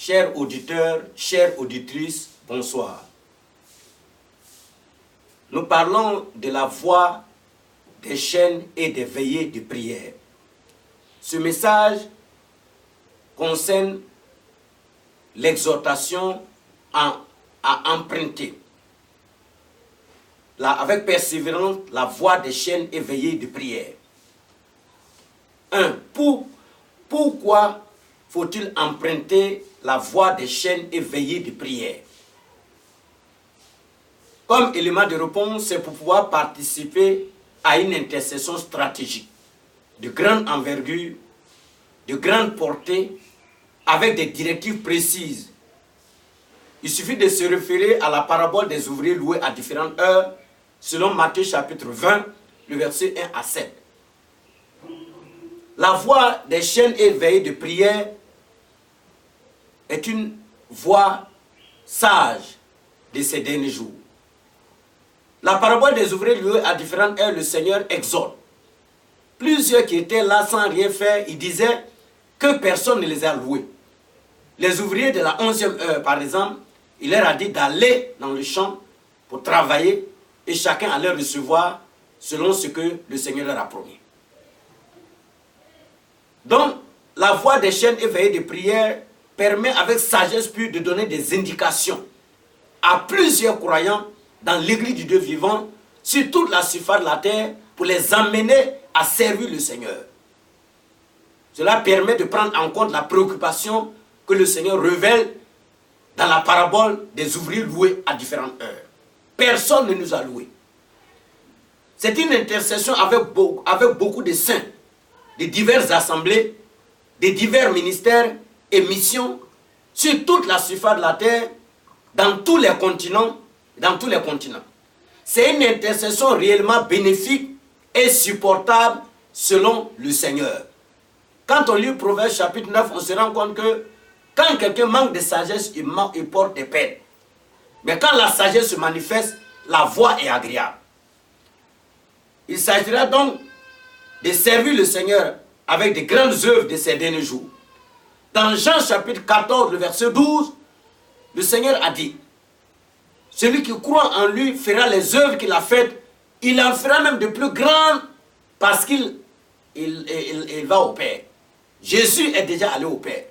Chers auditeurs, chères auditrices, bonsoir. Nous parlons de la voix des chaînes et des veillées de prière. Ce message concerne l'exhortation à emprunter, avec persévérance, la voie des chaînes et veillées de prière. 1. Pourquoi faut-il emprunter la voie des chaînes et veillées de prière? Comme élément de réponse, c'est pour pouvoir participer à une intercession stratégique de grande envergure, de grande portée, avec des directives précises. Il suffit de se référer à la parabole des ouvriers loués à différentes heures, selon Matthieu chapitre 20, le verset 1 à 7. La voie des chaînes et veillées de prière est une voie sage de ces derniers jours. La parabole des ouvriers loués à différentes heures, le Seigneur exhorte. Plusieurs qui étaient là sans rien faire, il disait que personne ne les a loués. Les ouvriers de la 11e heure, par exemple, il leur a dit d'aller dans le champ pour travailler et chacun allait recevoir selon ce que le Seigneur leur a promis. Donc, la voie des chaînes et veillées de prière permet avec sagesse pure de donner des indications à plusieurs croyants dans l'église du Dieu vivant sur toute la surface de la terre pour les amener à servir le Seigneur. Cela permet de prendre en compte la préoccupation que le Seigneur révèle dans la parabole des ouvriers loués à différentes heures. Personne ne nous a loués. C'est une intercession avec beaucoup de saints, de diverses assemblées, de divers ministères et missions sur toute la surface de la terre, dans tous les continents. C'est une intercession réellement bénéfique et supportable selon le Seigneur. Quand on lit Proverbe chapitre 9, on se rend compte que quand quelqu'un manque de sagesse, il porte des peines. Mais quand la sagesse se manifeste, la voie est agréable. Il s'agira donc de servir le Seigneur avec de grandes œuvres de ces derniers jours. Dans Jean chapitre 14, le verset 12, le Seigneur a dit: celui qui croit en lui fera les œuvres qu'il a faites, il en fera même de plus grandes parce qu'il va au Père. Jésus est déjà allé au Père.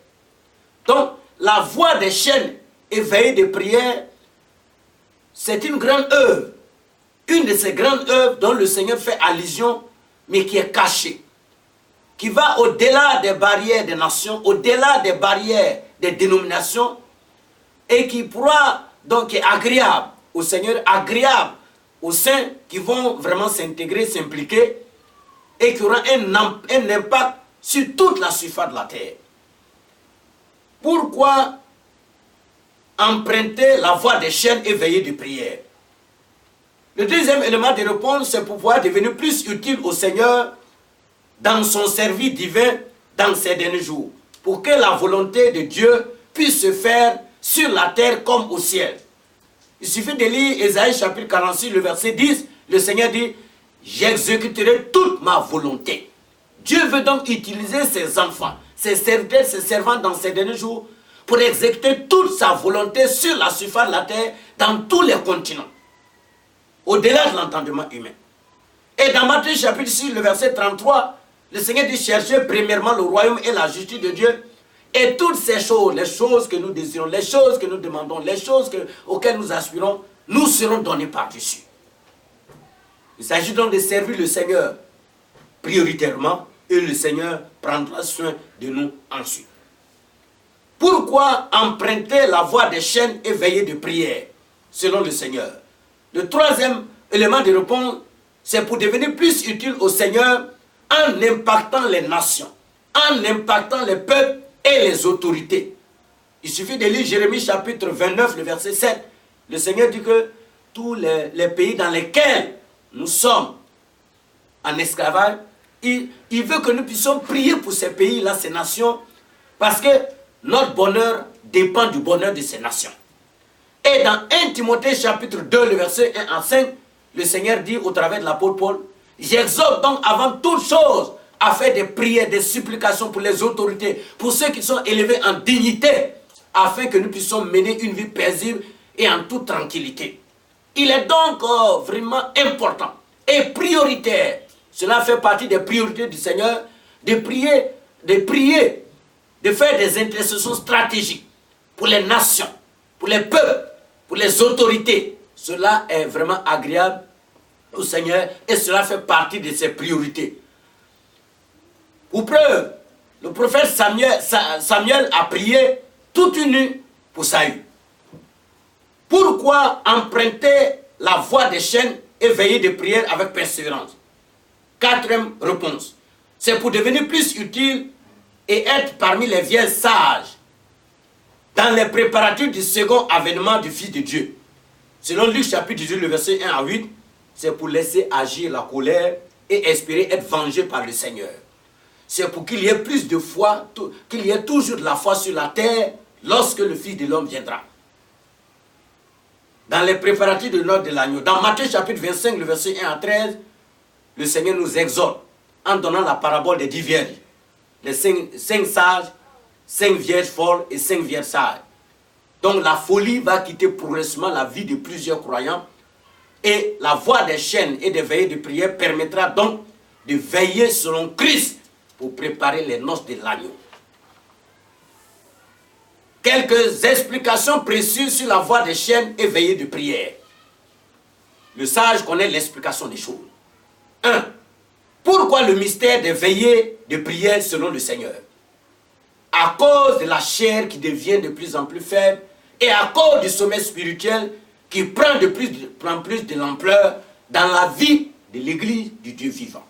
Donc, la voie des chaînes et veillées de prière, c'est une grande œuvre. Une de ces grandes œuvres dont le Seigneur fait allusion, mais qui est cachée. Qui va au-delà des barrières des nations, au-delà des barrières des dénominations, et qui pourra, donc, est agréable au Seigneur, agréable aux saints qui vont vraiment s'intégrer, s'impliquer, et qui aura un impact sur toute la surface de la terre. Pourquoi emprunter la voie des chaînes et veillées de prière? Le deuxième élément de réponse, c'est pour pouvoir devenir plus utile au Seigneur dans son service divin dans ces derniers jours, pour que la volonté de Dieu puisse se faire sur la terre comme au ciel. Il suffit de lire Ésaïe chapitre 46, le verset 10, le Seigneur dit: j'exécuterai toute ma volonté. Dieu veut donc utiliser ses enfants, ses serviteurs, ses servants dans ces derniers jours pour exécuter toute sa volonté sur la surface de la terre, dans tous les continents, au-delà de l'entendement humain. Et dans Matthieu chapitre 6, le verset 33, le Seigneur dit: cherchez premièrement le royaume et la justice de Dieu, et toutes ces choses, les choses que nous désirons, les choses que nous demandons, les choses auxquelles nous aspirons, nous seront données par-dessus. Il s'agit donc de servir le Seigneur prioritairement, et le Seigneur prendra soin de nous ensuite. Pourquoi emprunter la voie des chaînes et veillées de prière, selon le Seigneur? Le troisième élément de réponse, c'est pour devenir plus utile au Seigneur en impactant les nations, en impactant les peuples et les autorités. Il suffit de lire Jérémie chapitre 29, le verset 7. Le Seigneur dit que tous les pays dans lesquels nous sommes en esclavage, il veut que nous puissions prier pour ces pays-là, ces nations, parce que notre bonheur dépend du bonheur de ces nations. Et dans 1 Timothée chapitre 2, le verset 1 à 5, le Seigneur dit au travers de l'apôtre Paul: j'exhorte donc avant toute chose à faire des prières, des supplications pour les autorités, pour ceux qui sont élevés en dignité, afin que nous puissions mener une vie paisible et en toute tranquillité. Il est donc vraiment important et prioritaire. Cela fait partie des priorités du Seigneur, de prier, de faire des intercessions stratégiques pour les nations, pour les peuples, pour les autorités. Cela est vraiment agréable au Seigneur et cela fait partie de ses priorités. Pour preuve, le prophète Samuel a prié toute une nuit pour Saül. Pourquoi emprunter la voie des chaînes et veiller de prière avec persévérance? Quatrième réponse, c'est pour devenir plus utile et être parmi les vieilles sages dans les préparatifs du second avènement du Fils de Dieu. Selon Luc chapitre 18, le verset 1 à 8, c'est pour laisser agir la colère et espérer être vengé par le Seigneur. C'est pour qu'il y ait plus de foi, qu'il y ait toujours de la foi sur la terre lorsque le Fils de l'homme viendra. Dans les préparatifs de l'ordre de l'agneau, dans Matthieu chapitre 25, le verset 1 à 13, le Seigneur nous exhorte en donnant la parabole des 10 vierges. Les 5 sages, 5 vierges folles et 5 vierges sages. Donc la folie va quitter progressivement la vie de plusieurs croyants et la voie des chaînes et des veillées de prière permettra donc de veiller selon Christ pour préparer les noces de l'agneau. Quelques explications précises sur la voie des chaînes et veillées de prière. Le sage connaît l'explication des choses. 1. Pourquoi le mystère des veillées de prière selon le Seigneur? À cause de la chair qui devient de plus en plus faible et à cause du sommeil spirituel qui prend de plus de l'ampleur dans la vie de l'Église du Dieu vivant.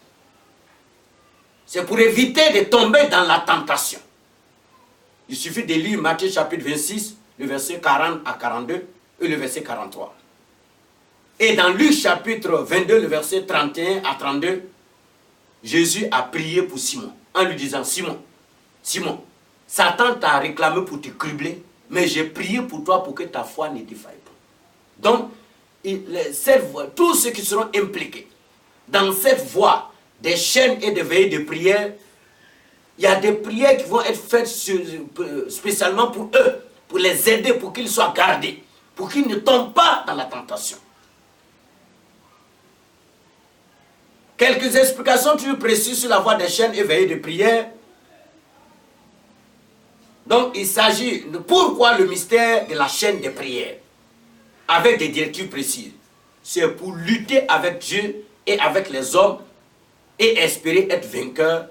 C'est pour éviter de tomber dans la tentation. Il suffit de lire Matthieu chapitre 26, le verset 40 à 42 et le verset 43. Et dans Luc chapitre 22, le verset 31 à 32, Jésus a prié pour Simon, en lui disant, Simon, Satan t'a réclamé pour te cribler, mais j'ai prié pour toi pour que ta foi ne défaille pas. Donc, tous ceux qui seront impliqués dans cette voie des chaînes et des veillées de prière, il y a des prières qui vont être faites spécialement pour eux, pour les aider, pour qu'ils soient gardés, pour qu'ils ne tombent pas dans la tentation. Quelques explications plus précises sur la voie des chaînes et veillées de prière. Donc, il s'agit de pourquoi le mystère de la chaîne des prières, avec des directives précises. C'est pour lutter avec Dieu et avec les hommes et espérer être vainqueur,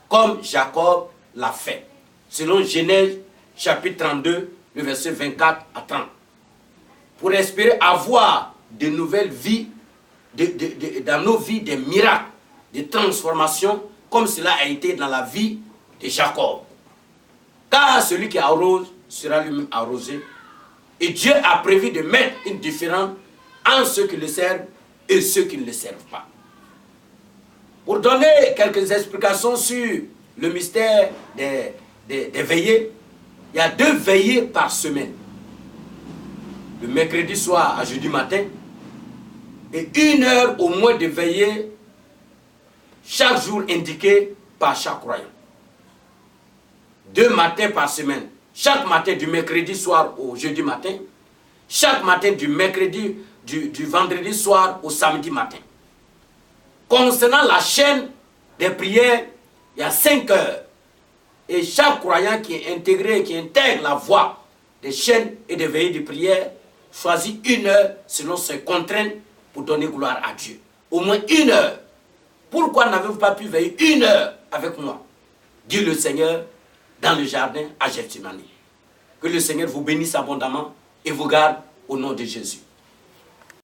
comme Jacob l'a fait. Selon Genèse chapitre 32, le verset 24 à 30. Pour espérer avoir de nouvelles vies, dans nos vies, des miracles, des transformations, comme cela a été dans la vie de Jacob. Car celui qui arrose sera lui-même arrosé. Et Dieu a prévu de mettre une différence entre ceux qui le servent et ceux qui ne le servent pas. Pour donner quelques explications sur le mystère des veillées, il y a 2 veillées par semaine. Le mercredi soir à jeudi matin, et 1 heure au moins de veillée chaque jour indiqué par chaque croyant. 2 matins par semaine. Chaque matin du mercredi soir au jeudi matin. Chaque matin du vendredi soir au samedi matin. Concernant la chaîne des prières, il y a 5 heures. Et chaque croyant qui est intégré, qui intègre la voie des chaînes et des veillées de prière, choisit 1 heure selon ses contraintes pour donner gloire à Dieu. Au moins 1 heure. Pourquoi n'avez-vous pas pu veiller 1 heure avec moi? Dit le Seigneur dans le jardin à Gethsémani. Que le Seigneur vous bénisse abondamment et vous garde au nom de Jésus.